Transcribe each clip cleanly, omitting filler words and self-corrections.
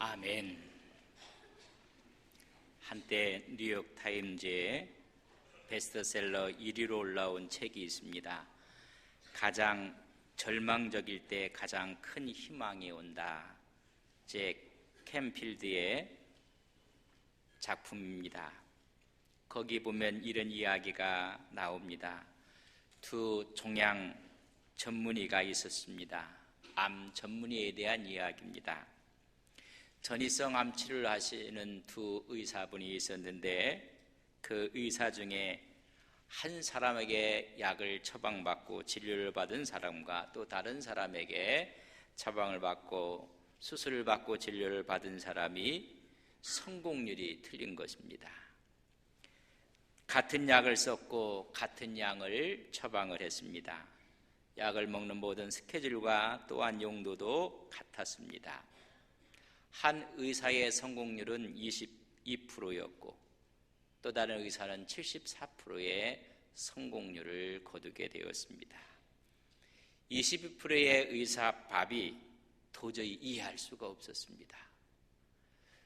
아멘. 한때 뉴욕타임즈에 베스트셀러 1위로 올라온 책이 있습니다. 가장 절망적일 때 가장 큰 희망이 온다. 잭 캠필드의 작품입니다. 거기 보면 이런 이야기가 나옵니다. 두 종양 전문의가 있었습니다. 암 전문의에 대한 이야기입니다. 전이성 암 치료를 하시는 두 의사분이 있었는데 그 의사 중에 한 사람에게 약을 처방받고 진료를 받은 사람과 또 다른 사람에게 처방을 받고 수술을 받고 진료를 받은 사람이 성공률이 틀린 것입니다. 같은 약을 썼고 같은 양을 처방을 했습니다. 약을 먹는 모든 스케줄과 또한 용도도 같았습니다. 한 의사의 성공률은 22%였고 또 다른 의사는 74%의 성공률을 거두게 되었습니다. 22%의 의사 밥이 도저히 이해할 수가 없었습니다.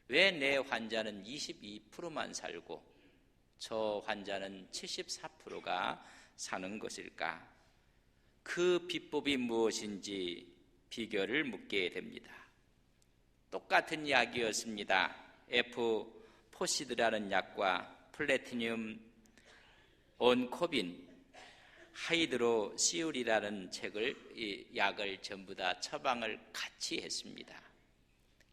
왜 내 환자는 22%만 살고 저 환자는 74%가 사는 것일까? 그 비법이 무엇인지 비결을 묻게 됩니다. 똑같은 약이었습니다. 에프포시드라는 약과 플래티늄 온코빈 하이드로시울이라는 약을 전부 다 처방을 같이 했습니다.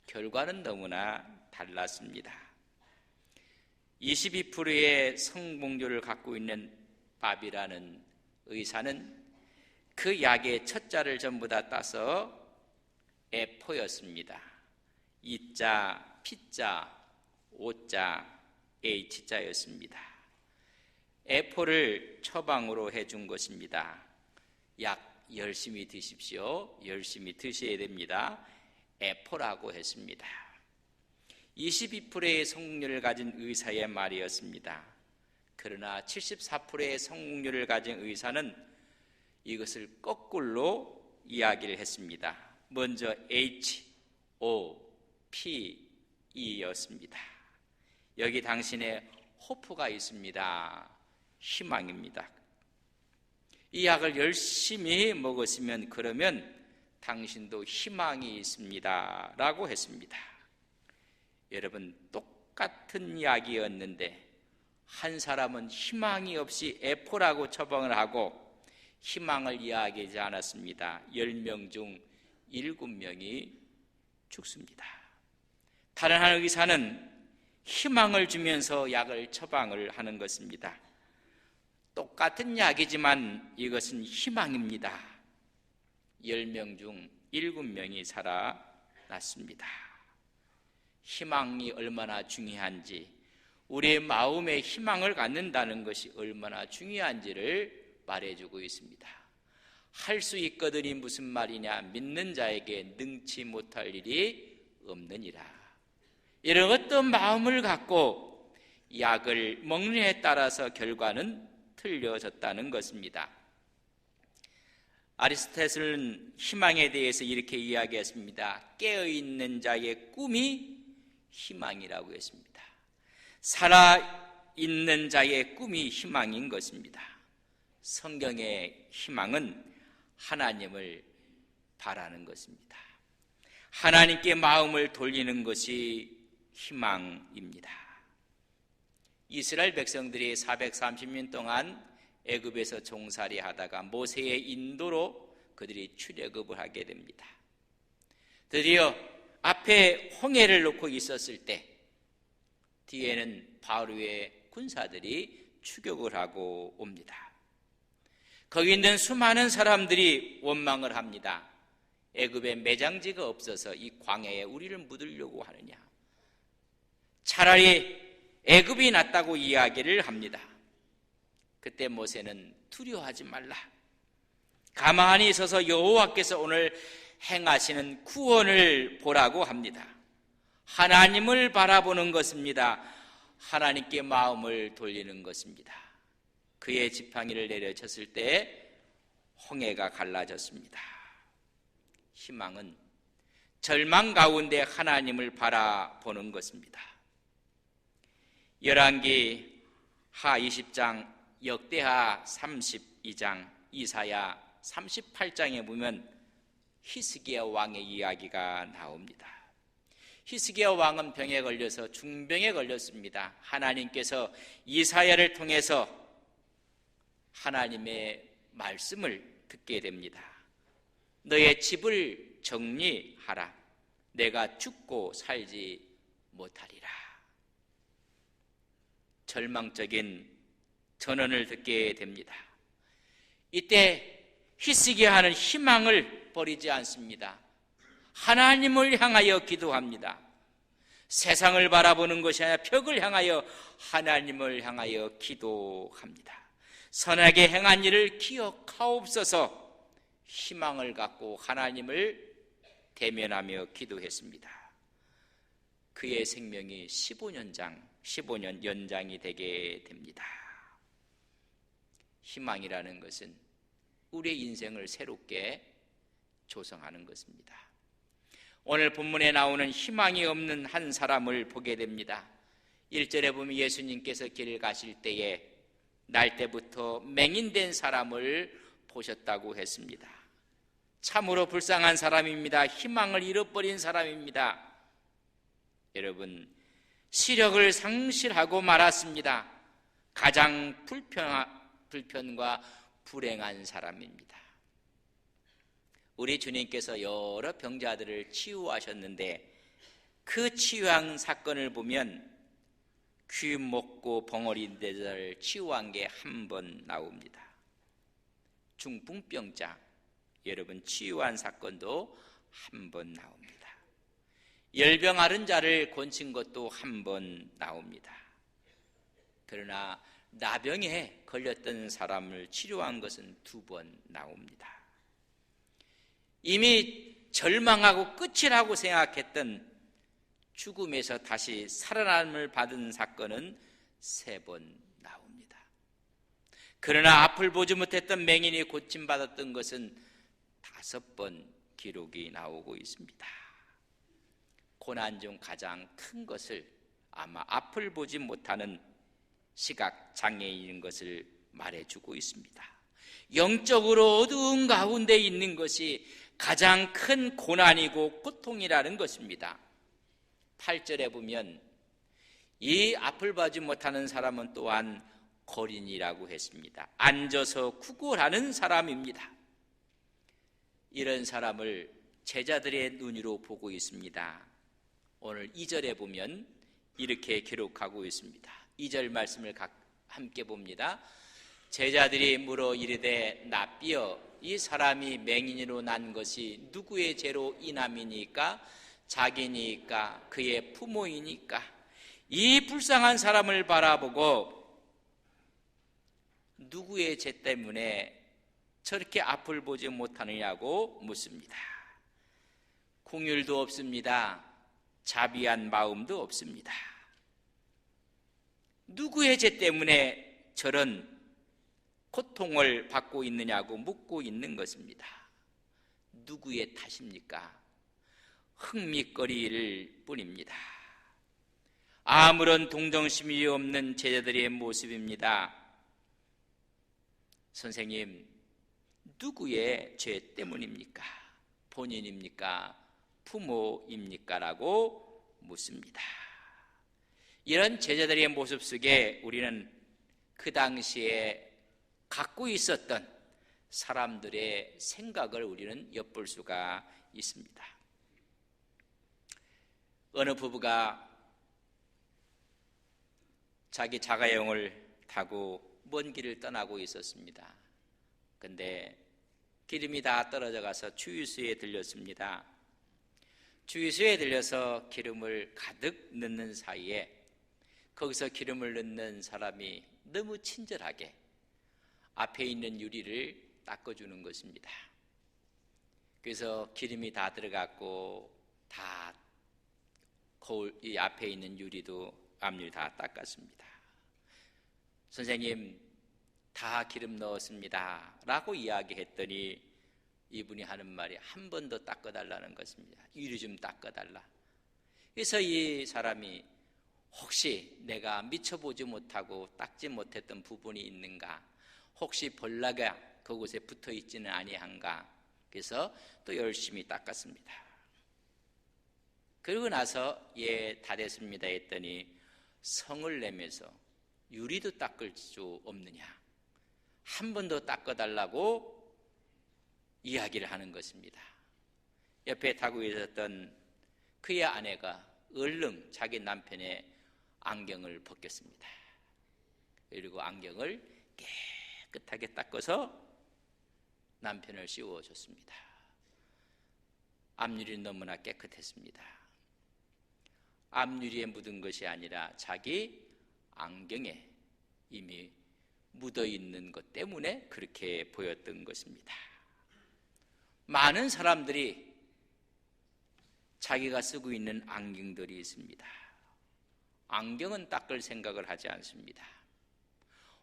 결과는 너무나 달랐습니다. 22%의 성공률을 갖고 있는 밥이라는 의사는 그 약의 첫 자를 전부 다 따서 에포였습니다. 이자, 피자, 오자, H자였습니다. 에포를 처방으로 해준 것입니다. 약 열심히 드십시오. 열심히 드셔야 됩니다. 에포라고 했습니다. 22%의 성공률을 가진 의사의 말이었습니다. 그러나 74%의 성공률을 가진 의사는 이것을 거꾸로 이야기를 했습니다. 먼저 HOPE였습니다. 여기 당신의 호프가 있습니다. 희망입니다. 이 약을 열심히 먹었으면 그러면 당신도 희망이 있습니다. 라고 했습니다. 여러분, 똑같은 약이었는데 한 사람은 희망이 없이 에포라고 처방을 하고 희망을 이야기하지 않았습니다. 10명 중 7명이 죽습니다. 다른 한 의사는 희망을 주면서 약을 처방을 하는 것입니다. 똑같은 약이지만 이것은 희망입니다. 10명 중 7명이 살아났습니다. 희망이 얼마나 중요한지, 우리의 마음에 희망을 갖는다는 것이 얼마나 중요한지를 말해주고 있습니다. 할 수 있거든이 무슨 말이냐? 믿는 자에게 능치 못할 일이 없느니라. 이런 어떤 마음을 갖고 약을 먹느냐에 따라서 결과는 틀려졌다는 것입니다. 아리스토텔은 희망에 대해서 이렇게 이야기했습니다. 깨어있는 자의 꿈이 희망이라고 했습니다. 살아있는 자의 꿈이 희망인 것입니다. 성경의 희망은 하나님을 바라는 것입니다. 하나님께 마음을 돌리는 것이 희망입니다. 이스라엘 백성들이 430년 동안 애굽에서 종살이 하다가 모세의 인도로 그들이 출애굽을 하게 됩니다. 드디어 앞에 홍해를 놓고 있었을 때 뒤에는 바로의 군사들이 추격을 하고 옵니다. 거기 있는 수많은 사람들이 원망을 합니다. 애굽에 매장지가 없어서 이 광야에 우리를 묻으려고 하느냐. 차라리 애굽이 낫다고 이야기를 합니다. 그때 모세는 두려워하지 말라. 가만히 있어서 여호와께서 오늘 행하시는 구원을 보라고 합니다. 하나님을 바라보는 것입니다. 하나님께 마음을 돌리는 것입니다. 그의 지팡이를 내려쳤을 때 홍해가 갈라졌습니다. 희망은 절망 가운데 하나님을 바라보는 것입니다. 열왕기 하 20장, 역대하 32장, 이사야 38장에 보면 히스기야 왕의 이야기가 나옵니다. 히스기야 왕은 병에 걸려서 중병에 걸렸습니다. 하나님께서 이사야를 통해서 하나님의 말씀을 듣게 됩니다. 너의 집을 정리하라. 내가 죽고 살지 못하리라. 절망적인 전언을 듣게 됩니다. 이때 히스기야는 희망을 버리지 않습니다. 하나님을 향하여 기도합니다. 세상을 바라보는 것이 아니라 벽을 향하여 하나님을 향하여 기도합니다. 선하게 행한 일을 기억하옵소서. 희망을 갖고 하나님을 대면하며 기도했습니다. 그의 생명이 15년 연장이 되게 됩니다. 희망이라는 것은 우리의 인생을 새롭게 조성하는 것입니다. 오늘 본문에 나오는 희망이 없는 한 사람을 보게 됩니다. 1절에 보면 예수님께서 길을 가실 때에 날 때부터 맹인된 사람을 보셨다고 했습니다. 참으로 불쌍한 사람입니다. 희망을 잃어버린 사람입니다. 여러분, 시력을 상실하고 말았습니다. 가장 불편과 불행한 사람입니다. 우리 주님께서 여러 병자들을 치유하셨는데 그 치유한 사건을 보면 귀 먹고 벙어리 데를 치유한 게 한 번 나옵니다. 중풍병자 여러분 치유한 사건도 한 번 나옵니다. 열병 앓은 자를 고친 것도 한 번 나옵니다. 그러나 나병에 걸렸던 사람을 치료한 것은 2번 나옵니다. 이미 절망하고 끝이라고 생각했던 죽음에서 다시 살아남을 받은 사건은 3번 나옵니다. 그러나 앞을 보지 못했던 맹인이 고침받았던 것은 5번 기록이 나오고 있습니다. 고난 중 가장 큰 것을 아마 앞을 보지 못하는 시각장애인인 것을 말해주고 있습니다. 영적으로 어두운 가운데 있는 것이 가장 큰 고난이고 고통이라는 것입니다. 8절에 보면 이 앞을 보지 못하는 사람은 또한 거린이라고 했습니다. 앉아서 구걸하는 사람입니다. 이런 사람을 제자들의 눈으로 보고 있습니다. 오늘 2절에 보면 이렇게 기록하고 있습니다. 2절 말씀을 함께 봅니다. 제자들이 물어 이르되 납비여 이 사람이 맹인으로 난 것이 누구의 죄로 인함이니까 자기니까 그의 부모이니까 이 불쌍한 사람을 바라보고 누구의 죄 때문에 저렇게 앞을 보지 못하느냐고 묻습니다. 긍휼도 없습니다. 자비한 마음도 없습니다. 누구의 죄 때문에 저런 고통을 받고 있느냐고 묻고 있는 것입니다. 누구의 탓입니까? 흥미거리일 뿐입니다. 아무런 동정심이 없는 제자들의 모습입니다. 선생님, 누구의 죄 때문입니까? 본인입니까? 부모입니까? 라고 묻습니다. 이런 제자들의 모습 속에 우리는 그 당시에 갖고 있었던 사람들의 생각을 우리는 엿볼 수가 있습니다. 어느 부부가 자기 자가용을 타고 먼 길을 떠나고 있었습니다. 그런데 기름이 다 떨어져 가서 주유소에 들렸습니다. 주유소에 들려서 기름을 가득 넣는 사이에 거기서 기름을 넣는 사람이 너무 친절하게 앞에 있는 유리를 닦아주는 것입니다. 그래서 기름이 다 들어갔고 다 거울 이 앞에 있는 유리도 앞유리 다 닦았습니다. 선생님, 다 기름 넣었습니다 라고 이야기했더니 이분이 하는 말이 한 번 더 닦아달라는 것입니다. 이리 좀 닦아달라. 그래서 이 사람이 혹시 내가 미쳐보지 못하고 닦지 못했던 부분이 있는가, 혹시 벌레가 그곳에 붙어있지는 아니한가, 그래서 또 열심히 닦았습니다. 그러고 나서 다 됐습니다 했더니 성을 내면서 유리도 닦을 수 없느냐, 한 번 더 닦아달라고 이야기를 하는 것입니다. 옆에 타고 있었던 그의 아내가 얼른 자기 남편의 안경을 벗겼습니다. 그리고 안경을 깨끗하게 닦아서 남편을 씌워줬습니다. 앞유리는 너무나 깨끗했습니다. 앞유리에 묻은 것이 아니라 자기 안경에 이미 묻어있는 것 때문에 그렇게 보였던 것입니다. 많은 사람들이 자기가 쓰고 있는 안경들이 있습니다. 안경은 닦을 생각을 하지 않습니다.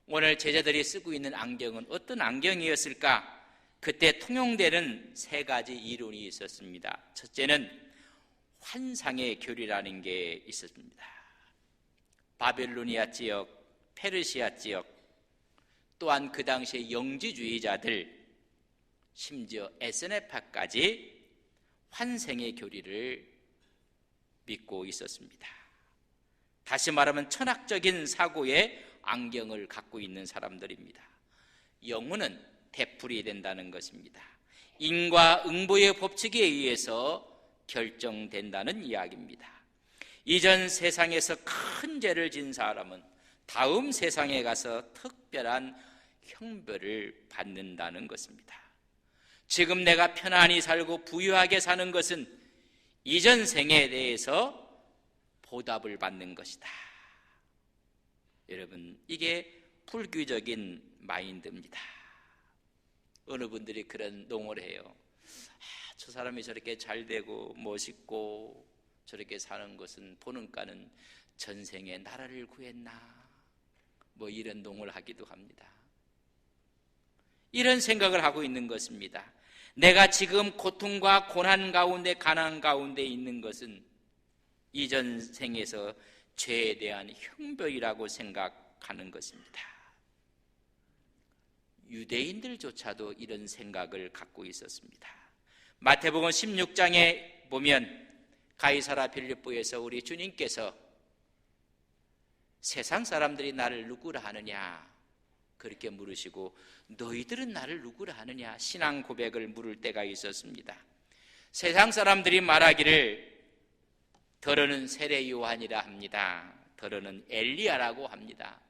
오늘 제자들이 쓰고 있는 안경은 어떤 안경이었을까? 그때 통용되는 세 가지 이론이 있었습니다. 첫째는 환상의 교리라는 게 있었습니다. 바벨로니아 지역, 페르시아 지역, 또한 그 당시의 영지주의자들, 심지어 에스네파까지 환생의 교리를 믿고 있었습니다. 다시 말하면 천학적인 사고의 안경을 갖고 있는 사람들입니다. 영혼은 되풀이 된다는 것입니다. 인과 응보의 법칙에 의해서 결정된다는 이야기입니다. 이전 세상에서 큰 죄를 진 사람은 다음 세상에 가서 특별한 형벌을 받는다는 것입니다. 지금 내가 편안히 살고 부유하게 사는 것은 이전 생에 대해서 보답을 받는 것이다. 여러분, 이게 불교적인 마인드입니다. 어느 분들이 그런 농어를 해요. 저 사람이 저렇게 잘 되고 멋있고 저렇게 사는 것은 보는가는 전생에 나라를 구했나, 뭐 이런 농어를 하기도 합니다. 이런 생각을 하고 있는 것입니다. 내가 지금 고통과 고난 가운데, 가난 가운데 있는 것은 이전 생에서 죄에 대한 형벌이라고 생각하는 것입니다. 유대인들조차도 이런 생각을 갖고 있었습니다. 마태복음 16장에 보면 가이사라 빌립보에서 우리 주님께서 세상 사람들이 나를 누구라 하느냐 그렇게 물으시고, 너희들은 나를 누구라 하느냐 신앙 고백을 물을 때가 있었습니다. 세상 사람들이 말하기를 더러는 세례 요한이라 합니다. 더러는 엘리야라고 합니다.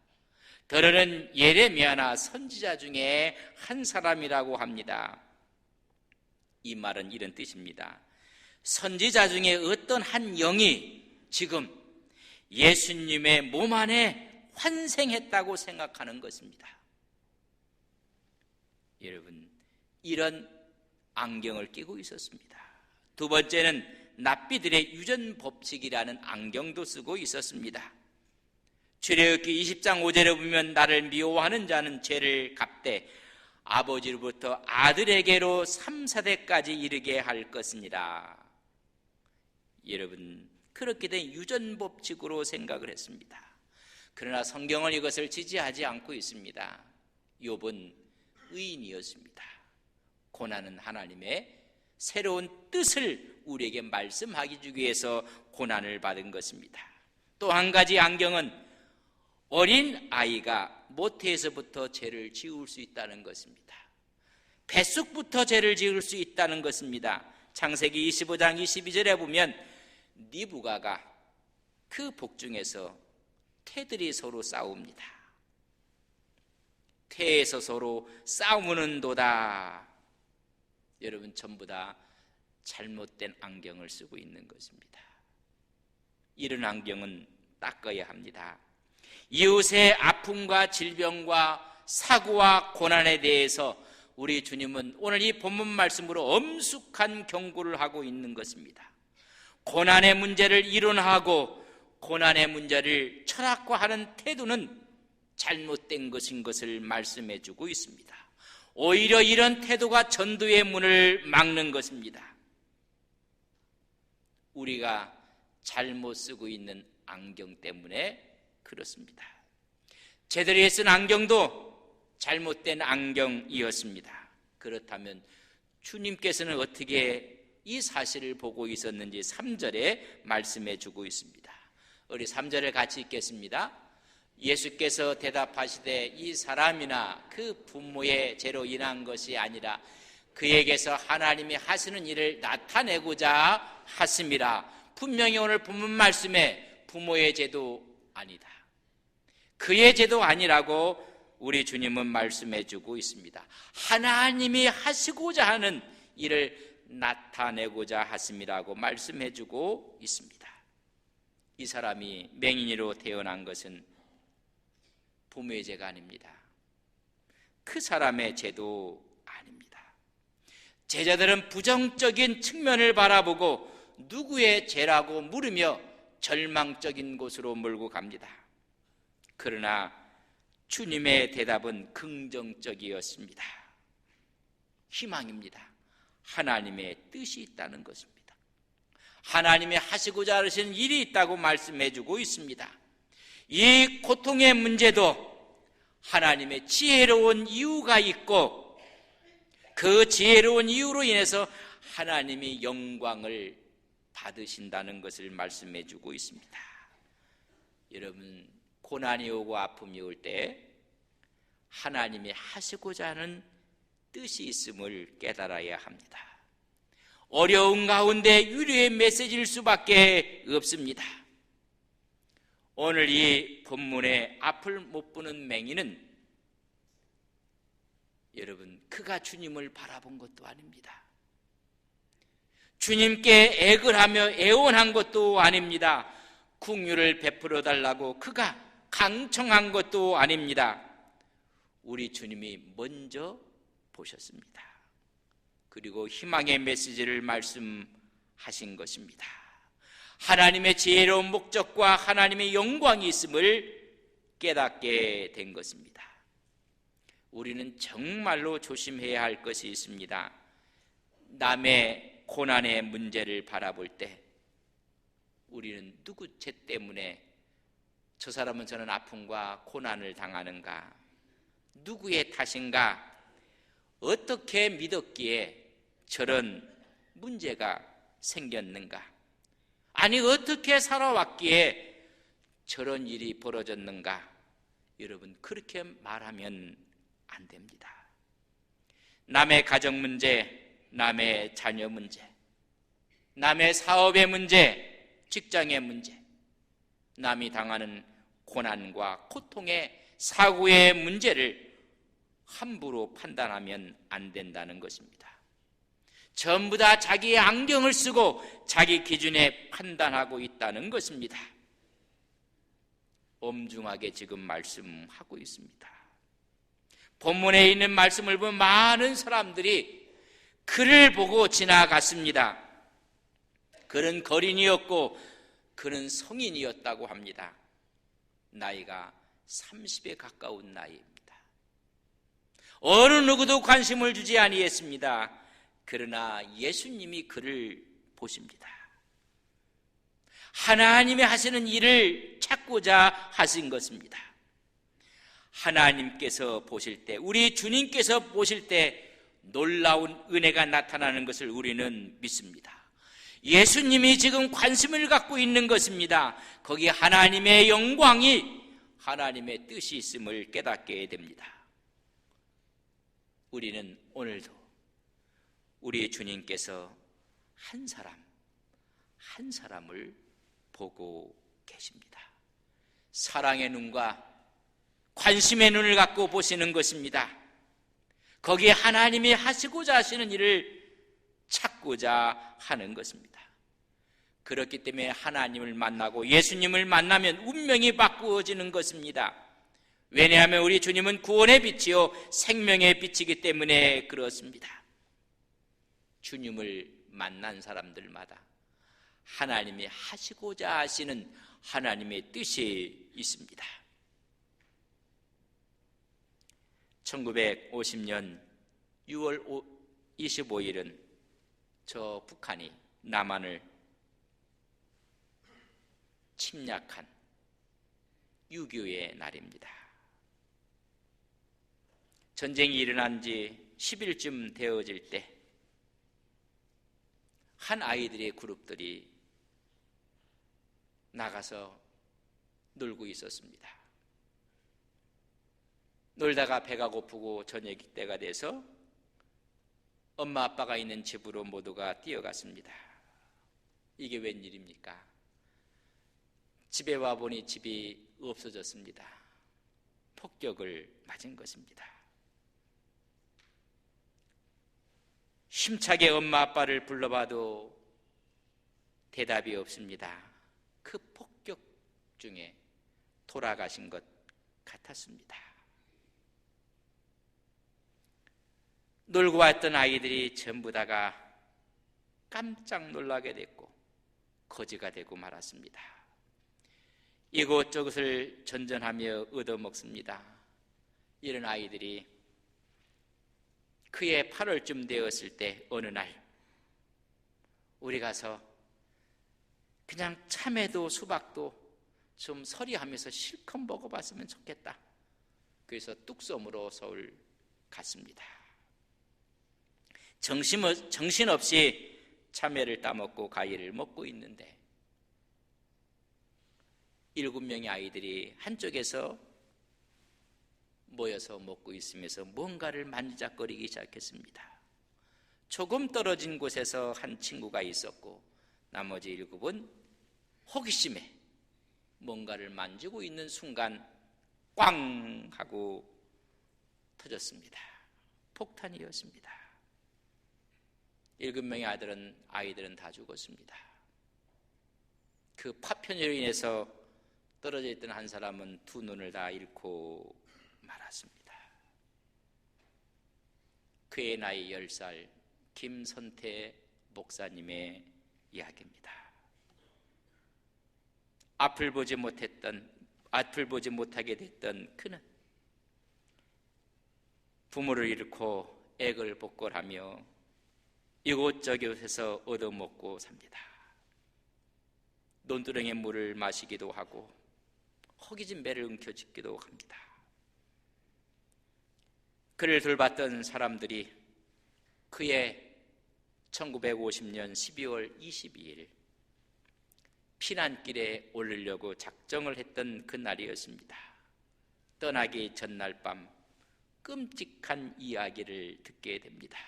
더러는 예레미야나 선지자 중에 한 사람이라고 합니다. 이 말은 이런 뜻입니다. 선지자 중에 어떤 한 영이 지금 예수님의 몸 안에 환생했다고 생각하는 것입니다. 여러분, 이런 안경을 끼고 있었습니다. 두 번째는 납비들의 유전법칙이라는 안경도 쓰고 있었습니다. 출애굽기 20장 5절에 보면 나를 미워하는 자는 죄를 갚되 아버지로부터 아들에게로 3, 4대까지 이르게 할 것이니라. 여러분, 그렇게 된 유전법칙으로 생각을 했습니다. 그러나 성경은 이것을 지지하지 않고 있습니다. 욥은 의인이었습니다. 고난은 하나님의 새로운 뜻을 우리에게 말씀하기 위해서 고난을 받은 것입니다. 또 한 가지 안경은 어린 아이가 모태에서부터 죄를 지을 수 있다는 것입니다. 뱃속부터 죄를 지을 수 있다는 것입니다. 창세기 25장 22절에 보면 니부가가 그 복중에서 태들이 서로 싸웁니다. 태에서 서로 싸우는도다. 여러분, 전부 다 잘못된 안경을 쓰고 있는 것입니다. 이런 안경은 닦아야 합니다. 이웃의 아픔과 질병과 사고와 고난에 대해서 우리 주님은 오늘 이 본문 말씀으로 엄숙한 경고를 하고 있는 것입니다. 고난의 문제를 이론화하고 고난의 문제를 철학화하는 태도는 잘못된 것인 것을 말씀해 주고 있습니다. 오히려 이런 태도가 전도의 문을 막는 것입니다. 우리가 잘못 쓰고 있는 안경 때문에 그렇습니다. 제자리에 쓴 안경도 잘못된 안경이었습니다. 그렇다면 주님께서는 어떻게 이 사실을 보고 있었는지 3절에 말씀해 주고 있습니다. 우리 3절을 같이 읽겠습니다. 예수께서 대답하시되 이 사람이나 그 부모의 죄로 인한 것이 아니라 그에게서 하나님이 하시는 일을 나타내고자 하심이라. 분명히 오늘 본문 말씀에 부모의 죄도 아니다, 그의 죄도 아니라고 우리 주님은 말씀해 주고 있습니다. 하나님이 하시고자 하는 일을 나타내고자 하심이라고 말씀해 주고 있습니다. 이 사람이 맹인이로 태어난 것은 부모의 죄가 아닙니다. 그 사람의 죄도 아닙니다. 제자들은 부정적인 측면을 바라보고 누구의 죄라고 물으며 절망적인 곳으로 몰고 갑니다. 그러나 주님의 대답은 긍정적이었습니다. 희망입니다. 하나님의 뜻이 있다는 것입니다. 하나님이 하시고자 하시는 일이 있다고 말씀해 주고 있습니다. 이 고통의 문제도 하나님의 지혜로운 이유가 있고 그 지혜로운 이유로 인해서 하나님이 영광을 받으신다는 것을 말씀해 주고 있습니다. 여러분, 고난이 오고 아픔이 올 때 하나님이 하시고자 하는 뜻이 있음을 깨달아야 합니다. 어려운 가운데 위로의 메시지일 수밖에 없습니다. 오늘 이 본문에 앞을 못 보는 맹인은 여러분, 그가 주님을 바라본 것도 아닙니다. 주님께 애걸 하며 애원한 것도 아닙니다. 긍휼을 베풀어 달라고 그가 강청한 것도 아닙니다. 우리 주님이 먼저 보셨습니다. 그리고 희망의 메시지를 말씀하신 것입니다. 하나님의 지혜로운 목적과 하나님의 영광이 있음을 깨닫게 된 것입니다. 우리는 정말로 조심해야 할 것이 있습니다. 남의 고난의 문제를 바라볼 때 우리는 누구 죄 때문에 저 사람은 저는 아픔과 고난을 당하는가, 누구의 탓인가, 어떻게 믿었기에 저런 문제가 생겼는가, 아니 어떻게 살아왔기에 저런 일이 벌어졌는가. 여러분, 그렇게 말하면 안 됩니다. 남의 가정 문제, 남의 자녀 문제, 남의 사업의 문제, 직장의 문제, 남이 당하는 고난과 고통의 사고의 문제를 함부로 판단하면 안 된다는 것입니다. 전부 다 자기의 안경을 쓰고 자기 기준에 판단하고 있다는 것입니다. 엄중하게 지금 말씀하고 있습니다. 본문에 있는 말씀을 보면 많은 사람들이 그를 보고 지나갔습니다. 그는 거린이었고 그는 성인이었다고 합니다. 나이가 30에 가까운 나이입니다. 어느 누구도 관심을 주지 아니했습니다. 그러나 예수님이 그를 보십니다. 하나님이 하시는 일을 찾고자 하신 것입니다. 하나님께서 보실 때, 우리 주님께서 보실 때 놀라운 은혜가 나타나는 것을 우리는 믿습니다. 예수님이 지금 관심을 갖고 있는 것입니다. 거기에 하나님의 영광이, 하나님의 뜻이 있음을 깨닫게 됩니다. 우리는 오늘도 우리 주님께서 한 사람 한 사람을 보고 계십니다. 사랑의 눈과 관심의 눈을 갖고 보시는 것입니다. 거기에 하나님이 하시고자 하시는 일을 찾고자 하는 것입니다. 그렇기 때문에 하나님을 만나고 예수님을 만나면 운명이 바꾸어지는 것입니다. 왜냐하면 우리 주님은 구원의 빛이요 생명의 빛이기 때문에 그렇습니다. 주님을 만난 사람들마다 하나님이 하시고자 하시는 하나님의 뜻이 있습니다. 1950년 6월 25일은 저 북한이 남한을 침략한 6.25의 날입니다. 전쟁이 일어난 지 10일쯤 되어질 때 한 아이들의 그룹들이 나가서 놀고 있었습니다. 놀다가 배가 고프고 저녁 때가 돼서 엄마 아빠가 있는 집으로 모두가 뛰어갔습니다. 이게 웬일입니까? 집에 와보니 집이 없어졌습니다. 폭격을 맞은 것입니다. 힘차게 엄마 아빠를 불러봐도 대답이 없습니다. 그 폭격 중에 돌아가신 것 같았습니다. 놀고 왔던 아이들이 전부 다가 깜짝 놀라게 됐고 거지가 되고 말았습니다. 이곳저곳을 전전하며 얻어먹습니다. 이런 아이들이 그해 8월쯤 되었을 때 어느 날 우리 가서 그냥 참외도 수박도 좀 서리하면서 실컷 먹어봤으면 좋겠다. 그래서 뚝섬으로 서울 갔습니다. 정신없이 참외를 따먹고 과일을 먹고 있는데 7명의 아이들이 한쪽에서 모여서 먹고 있으면서 뭔가를 만지작거리기 시작했습니다. 조금 떨어진 곳에서 한 친구가 있었고 나머지 7은 호기심에 뭔가를 만지고 있는 순간 꽝 하고 터졌습니다. 폭탄이었습니다. 7명의 아이들은 다 죽었습니다. 그 파편으로 인해서 떨어져 있던 한 사람은 2 눈을 다 잃고 말았습니다. 그의 나이 10살 김선태 목사님의 이야기입니다. 앞을 보지 못하게 됐던 그는 부모를 잃고 애걸복걸하며 이곳저곳에서 얻어먹고 삽니다. 논두렁의 물을 마시기도 하고 허기진 배를 움켜쥐기도 합니다. 그를 돌봤던 사람들이 그의 1950년 12월 22일 피난길에 오르려고 작정을 했던 그날이었습니다. 떠나기 전날 밤 끔찍한 이야기를 듣게 됩니다.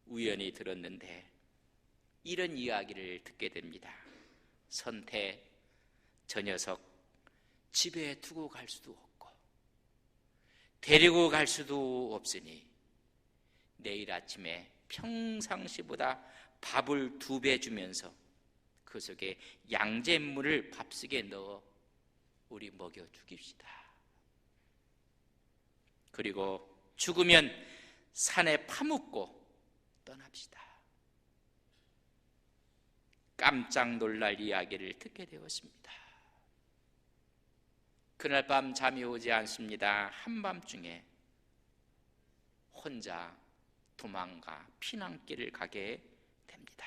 우연히 들었는데 이런 이야기를 듣게 됩니다. 선태, 저 녀석 집에 두고 갈 수도 없고 데리고 갈 수도 없으니 내일 아침에 평상시보다 밥을 2배 주면서 그 속에 양잿물을 밥속에 넣어 우리 먹여 죽입시다. 그리고 죽으면 산에 파묻고 떠납시다. 깜짝 놀랄 이야기를 듣게 되었습니다. 그날 밤 잠이 오지 않습니다. 한밤중에 혼자 도망가 피난길을 가게 됩니다.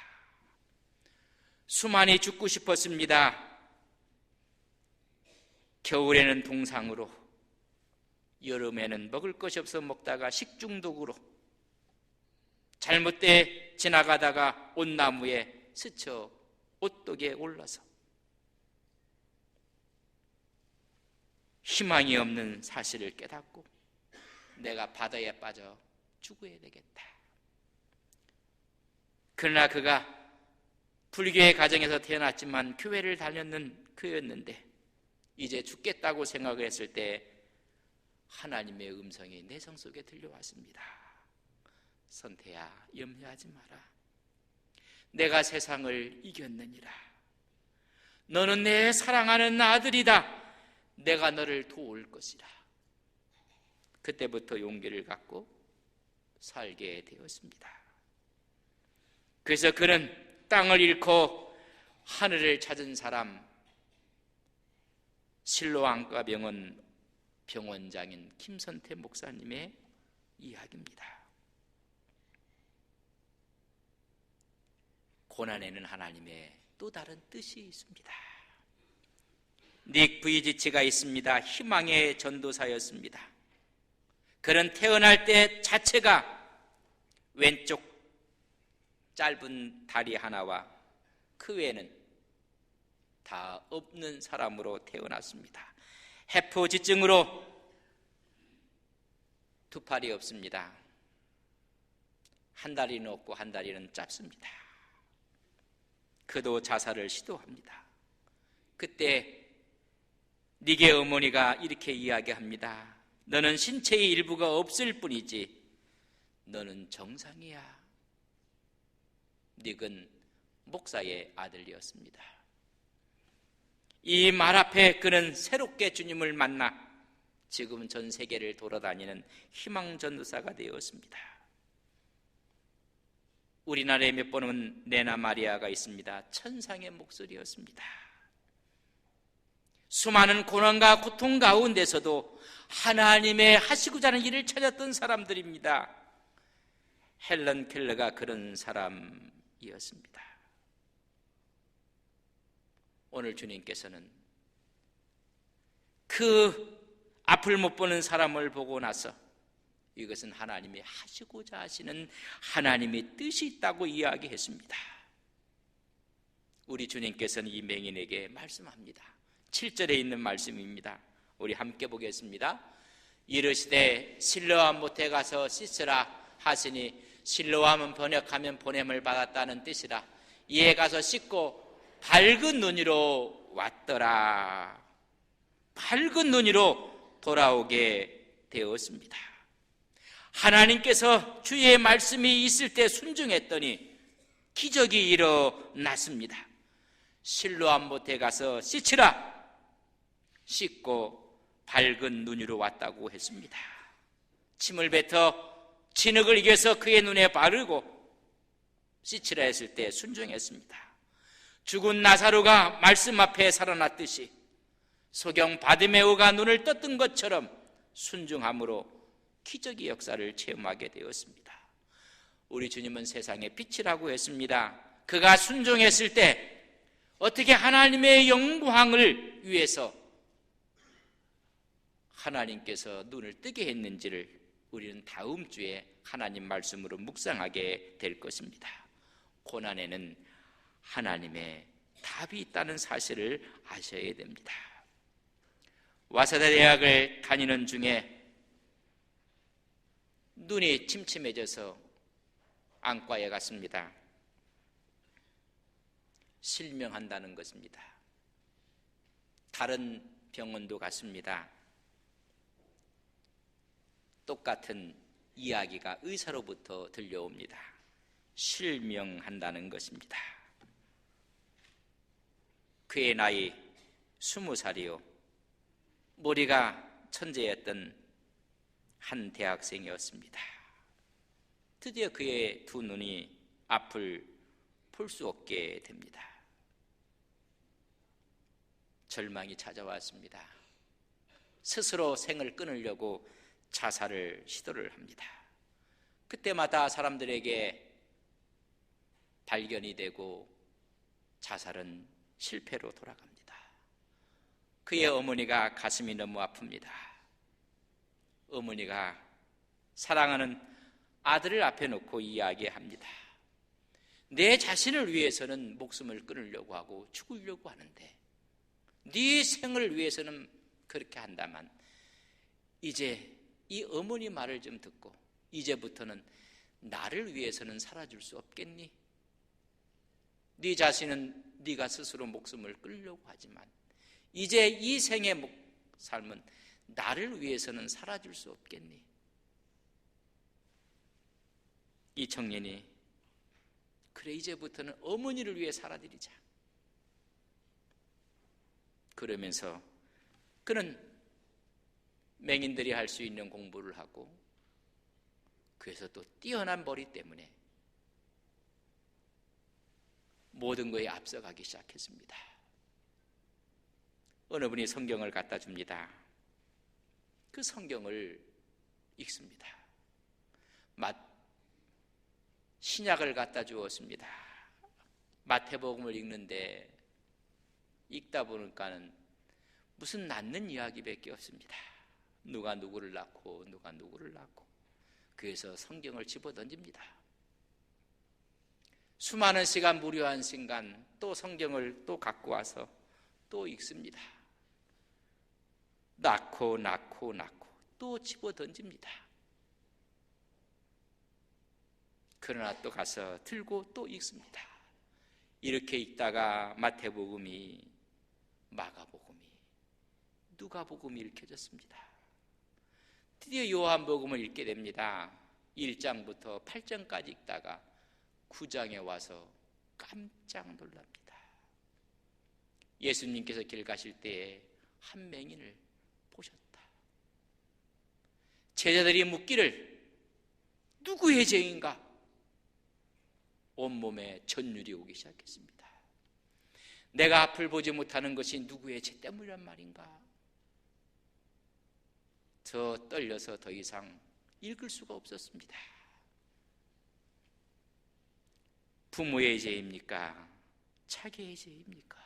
수많이 죽고 싶었습니다. 겨울에는 동상으로, 여름에는 먹을 것이 없어 먹다가 식중독으로, 잘못돼 지나가다가 옷나무에 스쳐 옷독에 올라서 희망이 없는 사실을 깨닫고 내가 바다에 빠져 죽어야 되겠다. 그러나 그가 불교의 가정에서 태어났지만 교회를 다녔는 그였는데 이제 죽겠다고 생각을 했을 때 하나님의 음성이 내 성 속에 들려왔습니다. 선태야, 염려하지 마라. 내가 세상을 이겼느니라. 너는 내 사랑하는 아들이다. 내가 너를 도울 것이라. 그때부터 용기를 갖고 살게 되었습니다. 그래서 그는 땅을 잃고 하늘을 찾은 사람, 실로안과병원 병원장인 김선태 목사님의 이야기입니다. 고난에는 하나님의 또 다른 뜻이 있습니다. 닉 부이지치가 있습니다. 희망의 전도사였습니다. 그는 태어날 때 자체가 왼쪽 짧은 다리 하나와 그 외에는 다 없는 사람으로 태어났습니다. 해포지증으로 두 팔이 없습니다. 한 다리는 없고 한 다리는 짧습니다. 그도 자살을 시도합니다. 그때 닉의 어머니가 이렇게 이야기합니다. 너는 신체의 일부가 없을 뿐이지 너는 정상이야. 닉은 목사의 아들이었습니다. 이 말 앞에 그는 새롭게 주님을 만나 지금 전 세계를 돌아다니는 희망 전도사가 되었습니다. 우리나라에 몇 번은 네나 마리아가 있습니다. 천상의 목소리였습니다. 수많은 고난과 고통 가운데서도 하나님의 하시고자 하는 일을 찾았던 사람들입니다. 헬런 켈러가 그런 사람이었습니다. 오늘 주님께서는 그 앞을 못 보는 사람을 보고 나서 이것은 하나님이 하시고자 하시는 하나님의 뜻이 있다고 이야기했습니다. 우리 주님께서는 이 맹인에게 말씀합니다. 7절에 있는 말씀입니다. 우리 함께 보겠습니다. 이르시되 실로암 못에 가서 씻으라 하시니 실로암은 번역하면 보냄을 받았다는 뜻이라. 이에 가서 씻고 밝은 눈으로 왔더라. 밝은 눈으로 돌아오게 되었습니다. 하나님께서 주의 말씀이 있을 때 순종했더니 기적이 일어났습니다. 실로암 못에 가서 씻으라. 씻고 밝은 눈으로 왔다고 했습니다. 침을 뱉어 진흙을 이겨서 그의 눈에 바르고 씻으라 했을 때 순종했습니다. 죽은 나사로가 말씀 앞에 살아났듯이 소경 바디메오가 눈을 떴던 것처럼 순종함으로 기적의 역사를 체험하게 되었습니다. 우리 주님은 세상의 빛이라고 했습니다. 그가 순종했을 때 어떻게 하나님의 영광을 위해서 하나님께서 눈을 뜨게 했는지를 우리는 다음 주에 하나님 말씀으로 묵상하게 될 것입니다. 고난에는 하나님의 답이 있다는 사실을 아셔야 됩니다. 와사다 대학을 다니는 중에 눈이 침침해져서 안과에 갔습니다. 실명한다는 것입니다. 다른 병원도 갔습니다. 똑같은 이야기가 의사로부터 들려옵니다. 실명한다는 것입니다. 그의 나이 20살이요. 머리가 천재였던 한 대학생이었습니다. 드디어 그의 두 눈이 앞을 볼 수 없게 됩니다. 절망이 찾아왔습니다. 스스로 생을 끊으려고 자살을 시도를 합니다. 그때마다 사람들에게 발견이 되고 자살은 실패로 돌아갑니다. 그의 어머니가 가슴이 너무 아픕니다. 어머니가 사랑하는 아들을 앞에 놓고 이야기합니다. 내 자신을 위해서는 목숨을 끊으려고 하고 죽으려고 하는데 네 생을 위해서는 그렇게 한다만 이제 이 어머니 말을 좀 듣고 이제부터는 나를 위해서는 살아줄 수 없겠니? 네 자신은 네가 스스로 목숨을 끊으려고 하지만 이제 이 생의 삶은 나를 위해서는 살아줄 수 없겠니? 이 청년이 그래 이제부터는 어머니를 위해 살아드리자. 그러면서 그는 맹인들이 할 수 있는 공부를 하고 그래서 또 뛰어난 머리 때문에 모든 것에 앞서가기 시작했습니다. 어느 분이 성경을 갖다 줍니다. 그 성경을 읽습니다. 신약을 갖다 주었습니다. 마태복음을 읽는데 읽다 보니까는 무슨 낳는 이야기밖에 없습니다. 누가 누구를 낳고 누가 누구를 낳고. 그래서 성경을 집어던집니다. 수많은 시간, 무료한 시간 또 성경을 또 갖고 와서 또 읽습니다. 낳고 또 집어던집니다. 그러나 또 가서 들고 또 읽습니다. 이렇게 읽다가 마태복음이, 마가복음이, 누가복음이 읽혀졌습니다. 드디어 요한복음을 읽게 됩니다. 1장부터 8장까지 읽다가 9장에 와서 깜짝 놀랍니다. 예수님께서 길 가실 때에 한 맹인을 보셨다. 제자들이 묻기를 누구의 죄인가? 온몸에 전율이 오기 시작했습니다. 내가 앞을 보지 못하는 것이 누구의 죄 때문이란 말인가? 저 떨려서 더 이상 읽을 수가 없었습니다. 부모의 죄입니까? 자기의 죄입니까?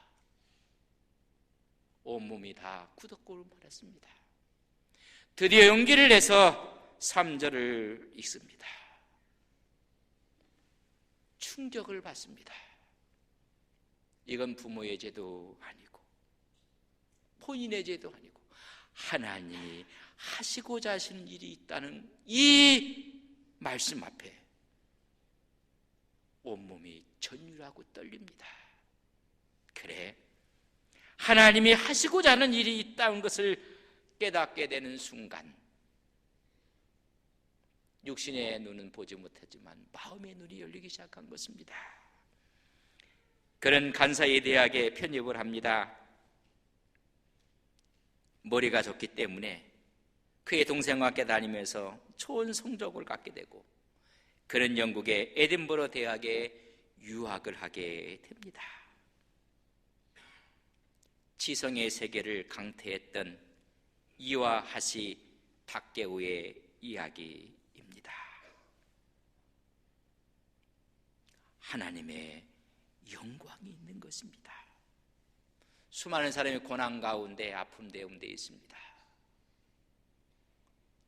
온몸이 다 굳었고 말았습니다. 드디어 용기를 내서 3절을 읽습니다. 충격을 받습니다. 이건 부모의 죄도 아니고 본인의 죄도 아니고 하나님이 하시고자 하시는 일이 있다는 이 말씀 앞에 온몸이 전율하고 떨립니다. 그래, 하나님이 하시고자 하는 일이 있다는 것을 깨닫게 되는 순간 육신의 눈은 보지 못하지만 마음의 눈이 열리기 시작한 것입니다. 그는 간사이 대학에 편입을 합니다. 머리가 좋기 때문에 그의 동생과 함께 다니면서 좋은 성적을 갖게 되고 그는 영국의 에딘버러 대학에 유학을 하게 됩니다. 지성의 세계를 강태했던 이와 하시 다케오의 이야기입니다. 하나님의 영광이 있는 것입니다. 수많은 사람이 고난 가운데 아픔 가운데 있습니다.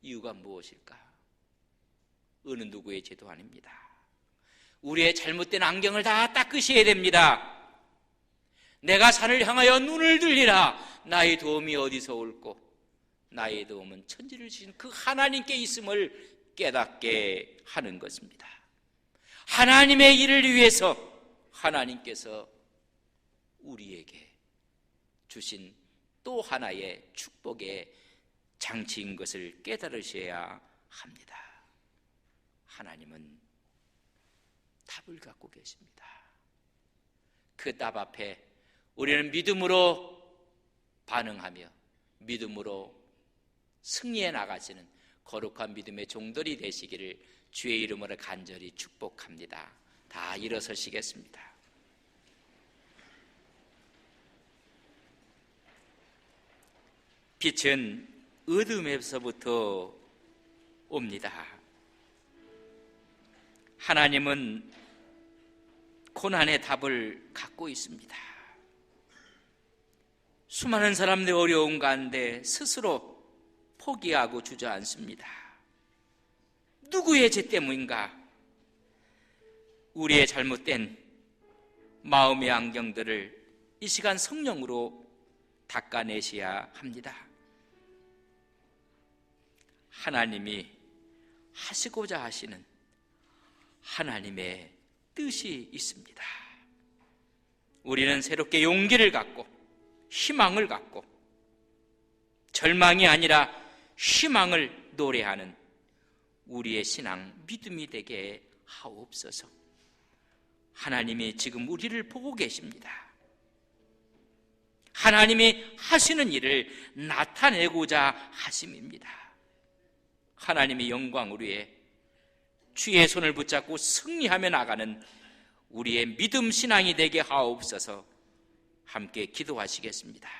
이유가 무엇일까? 어느 누구의 죄도 아닙니다. 우리의 잘못된 안경을 다 닦으셔야 됩니다. 내가 산을 향하여 눈을 들리라. 나의 도움이 어디서 올꼬? 나의 도움은 천지를 지신 그 하나님께 있음을 깨닫게 하는 것입니다. 하나님의 일을 위해서 하나님께서 우리에게 주신 또 하나의 축복의 장치인 것을 깨달으셔야 합니다. 하나님은 답을 갖고 계십니다. 그 답 앞에 우리는 믿음으로 반응하며 믿음으로 승리해 나가시는 거룩한 믿음의 종들이 되시기를 주의 이름으로 간절히 축복합니다. 다 일어서시겠습니다. 빛은 어둠에서부터 옵니다. 하나님은 고난의 답을 갖고 있습니다. 수많은 사람들의 어려움 가운데 스스로 포기하고 주저앉습니다. 누구의 죄 때문인가? 우리의 잘못된 마음의 안경들을 이 시간 성령으로 닦아내셔야 합니다. 하나님이 하시고자 하시는 하나님의 뜻이 있습니다. 우리는 새롭게 용기를 갖고 희망을 갖고 절망이 아니라 희망을 노래하는 우리의 신앙 믿음이 되게 하옵소서. 하나님이 지금 우리를 보고 계십니다. 하나님이 하시는 일을 나타내고자 하심입니다. 하나님의 영광을 위해 주의 손을 붙잡고 승리하며 나가는 우리의 믿음 신앙이 되게 하옵소서. 함께 기도하시겠습니다.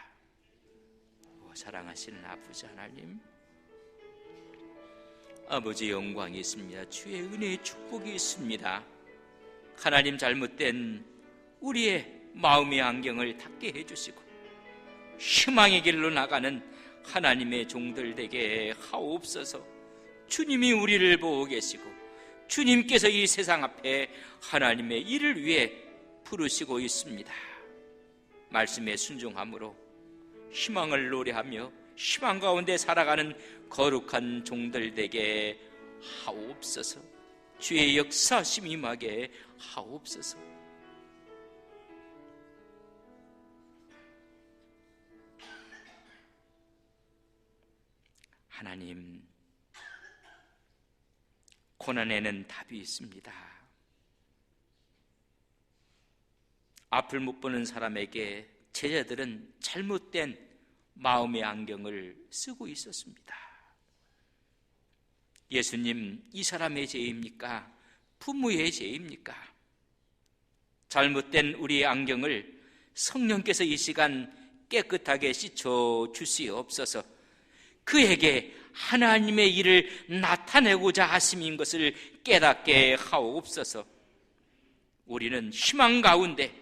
사랑하시는 아버지 하나님, 아버지 영광이 있습니다. 주의 은혜의 축복이 있습니다. 하나님, 잘못된 우리의 마음의 안경을 닫게 해주시고 희망의 길로 나가는 하나님의 종들 되게 하옵소서. 주님이 우리를 보고 계시고 주님께서 이 세상 앞에 하나님의 일을 위해 부르시고 있습니다. 말씀에 순종함으로 희망을 노래하며 희망 가운데 살아가는 거룩한 종들 되게 하옵소서. 주의 역사심 임하게 하옵소서. 하나님, 고난에는 답이 있습니다. 앞을 못 보는 사람에게 제자들은 잘못된 마음의 안경을 쓰고 있었습니다. 예수님, 이 사람의 죄입니까? 부모의 죄입니까? 잘못된 우리의 안경을 성령께서 이 시간 깨끗하게 씻어 주시옵소서. 그에게 하나님의 일을 나타내고자 하심인 것을 깨닫게 하옵소서. 우리는 희망 가운데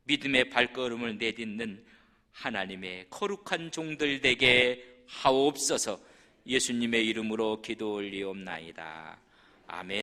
믿음의 발걸음을 내딛는 하나님의 거룩한 종들 되게 하옵소서. 예수님의 이름으로 기도 올리옵나이다. 아멘.